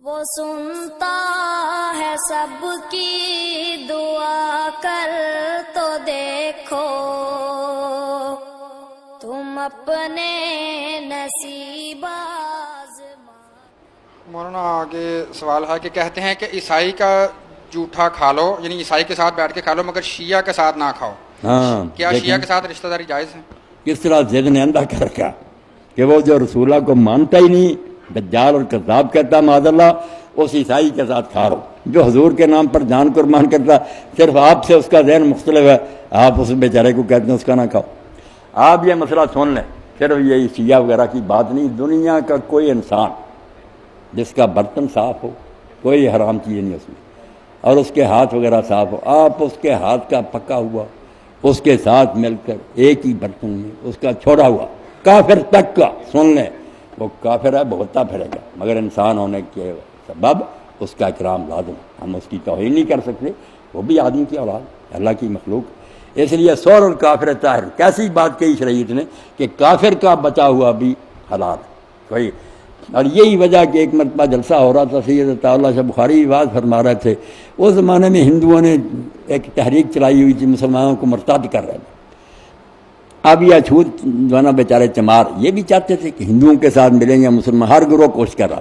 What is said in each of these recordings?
وہ سنتا ہے سب کی دعا، کر تو دیکھو تم اپنے نصیب آزما۔ مولانا آگے سوال ہے کہ کہتے ہیں کہ عیسائی کا جھوٹا کھا لو، یعنی عیسائی کے ساتھ بیٹھ کے کھا لو مگر شیعہ کے ساتھ نہ کھاؤ۔ ہاں، کیا شیعہ کے ساتھ رشتہ داری جائز ہے؟ کس طرح ذہن اندھا کر رکھا کہ وہ جو رسول اللہ کو مانتا ہی نہیں، دجال اور کذاب کہتا معاذ اللہ، اس عیسائی کے ساتھ کھا رہو جو حضور کے نام پر جان قربان کرتا۔ صرف آپ سے اس کا ذہن مختلف ہے، آپ اس بیچارے کو کہتے ہیں اس کا نہ کھاؤ۔ آپ یہ مسئلہ سن لیں، صرف یہ شیعہ وغیرہ کی بات نہیں، دنیا کا کوئی انسان جس کا برتن صاف ہو، کوئی حرام چیز نہیں اس میں، اور اس کے ہاتھ وغیرہ صاف ہو، آپ اس کے ہاتھ کا پکا ہوا اس کے ساتھ مل کر ایک ہی برتن میں اس کا چھوڑا ہوا کافر تک کا سن لیں، وہ کافر ہے، بھگتتا پھرے گا، مگر انسان ہونے کے سبب اس کا اکرام لازم۔ ہم اس کی توہین نہیں کر سکتے، وہ بھی آدمی کی اولاد، اللہ کی مخلوق۔ اس لیے سور الکافر طاہر، کیسی بات کہی شریعت نے کہ کافر کا بچا ہوا بھی حلال کوئی۔ اور یہی وجہ کہ ایک مرتبہ جلسہ ہو رہا تھا، سید عطا اللہ شاہ بخاری بات فرما رہے تھے، اس زمانے میں ہندوؤں نے ایک تحریک چلائی ہوئی تھی، مسلمانوں کو مرتد کر رہے تھے۔ اب یہ اچھوت جو ہے نا بیچارے چمار، یہ بھی چاہتے تھے کہ ہندوؤں کے ساتھ ملیں یا مسلمان، ہر گروہ کوشش کر رہا۔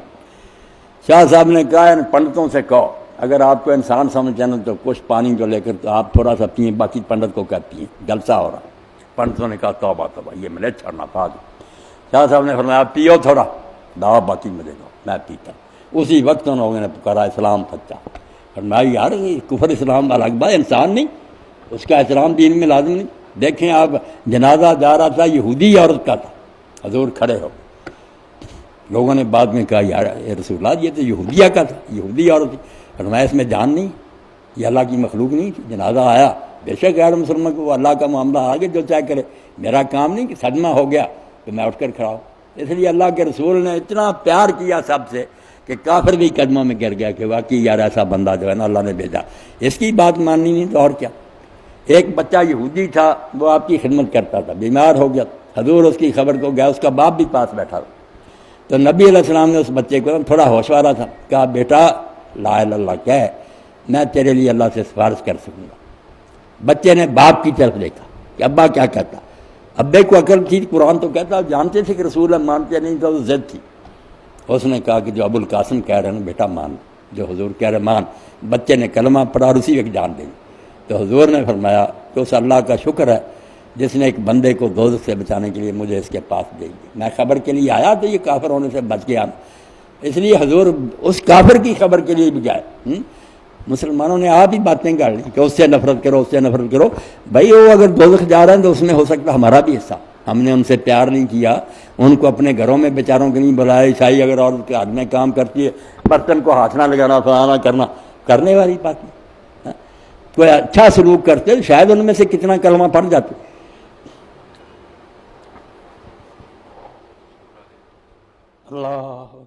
شاہ صاحب نے کہا ان پنڈتوں سے کہو اگر آپ کو انسان سمجھتے ہیں تو کچھ پانی جو لے کر تو آپ تھوڑا سا پئیں، باقی پنڈت کو کیا پئیں، جلسہ ہو رہا۔ پنڈتوں نے کہا توبہ توبہ، یہ ملے چھڑنا پا دو۔ شاہ صاحب نے فرمایا پیو تھوڑا، دعا باقی ملے گا، میں پیتا۔ اسی وقت ان لوگوں نے پکارا اسلام سچا۔ فرمایا یار یہ کفر اسلام الگ بات، انسان نہیں، اس کا احترام دین میں لازم نہیں۔ دیکھیں آپ، جنازہ جا رہا تھا، یہودی عورت کا تھا، حضور کھڑے ہو، لوگوں نے بعد میں کہا یار رسول اللہ یہ تو یہودیہ کا تھا، یہودی عورت تھی۔ فرمایا اس میں جان نہیں، یہ اللہ کی مخلوق نہیں تھی۔ جنازہ آیا، بے شک غیر مسلمان کو اللہ کا معاملہ آگے جو چاہے کرے، میرا کام نہیں کہ صدمہ ہو گیا تو میں اٹھ کر کھڑا ہوں۔ اس لیے اللہ کے رسول نے اتنا پیار کیا سب سے کہ کافر بھی قدموں میں گر گیا کہ واقعی یار ایسا بندہ جو ہے نا اللہ نے بھیجا، اس کی بات ماننی نہیں تو اور کیا۔ ایک بچہ یہودی تھا، وہ آپ کی خدمت کرتا تھا، بیمار ہو گیا، حضور اس کی خبر کو گیا، اس کا باپ بھی پاس بیٹھا تھا، تو نبی علیہ السلام نے اس بچے کو تھوڑا ہوش وارا تھا، کہا بیٹا لا الہ الا اللہ کہہ، میں تیرے لیے اللہ سے سفارش کر سکوں گا۔ بچے نے باپ کی طرف دیکھا کہ ابا کیا کہتا، ابے کو عقل تھی، قرآن تو کہتا، جانتے تھے کہ رسول اللہ مانتے نہیں تھا، تو ضد تھی۔ اس نے کہا کہ جو ابو القاسم کہہ رہے ہیں بیٹا مان، جو حضور کہہ رہے مان۔ بچے نے کلمہ پڑھا اور اسی وقت جان دی۔ تو حضور نے فرمایا کہ اس اللہ کا شکر ہے جس نے ایک بندے کو دوزخ سے بچانے کے لیے مجھے اس کے پاس بھیج دیا، میں خبر کے لیے آیا تو یہ کافر ہونے سے بچ گیا، اس لیے حضور اس کافر کی خبر کے لیے بھی گئے۔ مسلمانوں نے آپ ہی باتیں گاڑ لی کہ اس سے نفرت کرو، اس سے نفرت کرو۔ بھائی وہ اگر دوزخ جا رہے ہیں تو اس میں ہو سکتا ہمارا بھی حصہ، ہم نے ان سے پیار نہیں کیا، ان کو اپنے گھروں میں بیچاروں کے نہیں بلایا۔ عیسائی اگر عورت کے ہاتھ میں کام کرتی ہے، برتن کو ہاتھ نہ لگانا، فلانا کرنا، کرنے والی بات نہیں۔ کوئی اچھا سلوک کرتے شاید ان میں سے کتنا کلمہ پڑھ جاتے۔ اللہ